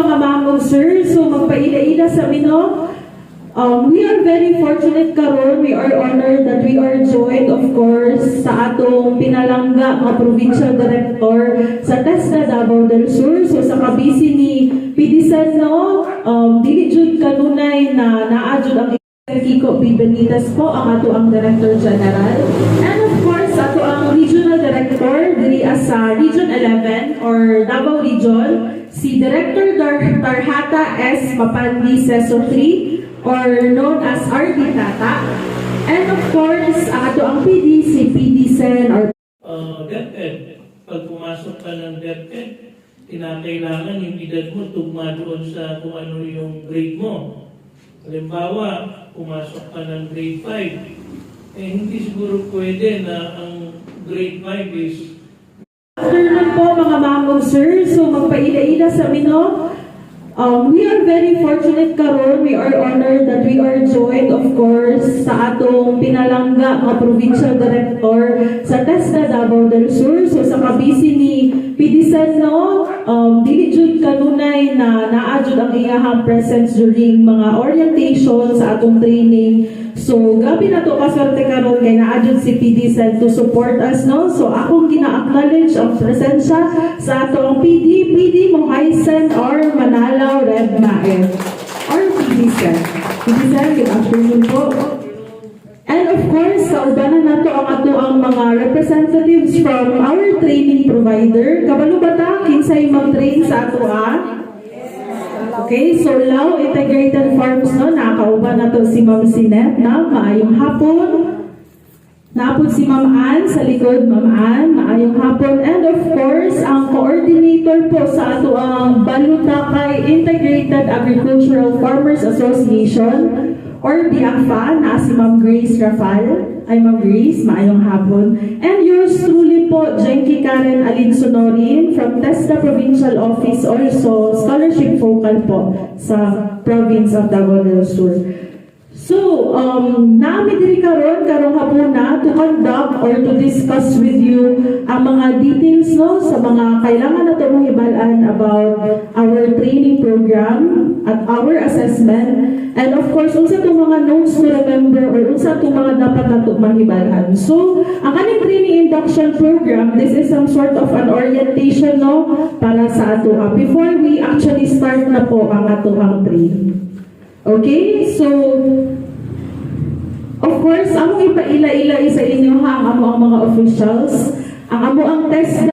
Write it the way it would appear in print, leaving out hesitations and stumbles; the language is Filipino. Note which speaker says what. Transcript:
Speaker 1: mga mamong sir. So magpaila-ila sa mino. We are very fortunate karon. We are honored that we are joined, of course, sa atong pinalangga mga provincial director sa TESDA Davao del Sur. So sa kabisi ni PDSEN, no, dili jud kanunay na naadjud ang Kiko B. Benitez po ang ato ang Director General. And of course, ato ang Regional Director diri sa Region 11 or Davao Region, si Director Darhata S. Mapandi Seso 3 or known as RD Tata. And of course, ato ang PD, si PD Sen or
Speaker 2: DepEd. Pag pumasok ka ng DepEd, kinakailangan yung edad mo tugma doon sa kung ano yung grade mo. Halimbawa, pumasok ka ng grade 5, hindi siguro pwede na ang grade 5 is...
Speaker 1: Afternoon po mga mamong sir, so magpaila-ila sa mino. We are very fortunate karon. We are honored that we are joined, of course, sa atong pinalangga mga provincial director sa TESDA Davao del Sur. So sa kabisi ni PDSEN, no, dili jud kanunay na naadjud ang iyahang presence during mga orientation sa atong training. So gabi na to kaswerte karon kay naadjud si PDSEN to support us, no. So akong gina-acknowledge ang presensya sa atong PD Mohaisen or Manalaw Red Mae or PDSEN. PDSEN, good afternoon po. And of course, kaubanan nato ang ato ang mga representatives from our training provider. Kabalo ba ta kinsay mag-train sa ato Okay, so Lao Integrated Farms, no, nakauban na to si Ma'am Sinet, na maayong hapon. Naapod si Ma'am Ann sa likod, Ma'am Ann, maayong hapon. And of course, ang coordinator po sa ato ang Balutakay Integrated Agricultural Farmers Association or BIAFA, na si Ma'am Grace Rafal. Ay, Ma'am Grace, maayong hapon. And yours truly po, Jenky Karen Alinsonorin from TESDA Provincial Office, also scholarship focal po sa province of Davao del Sur. So, naami diri karong hapon na to conduct or to discuss with you ang mga details, no, sa mga kailangan nato mong hibalaan about our training program at our assessment. And of course, unsa itong mga notes to remember or unsa itong mga dapat nato mahibalaan. So, ang kaning training induction program, this is some sort of an orientation, no, para sa ato. Before we actually start na po ang ato ang training. Okay, so of course, amo ipaila-ila sa inyo ha, ang amo ang mga officials, ang amo ang test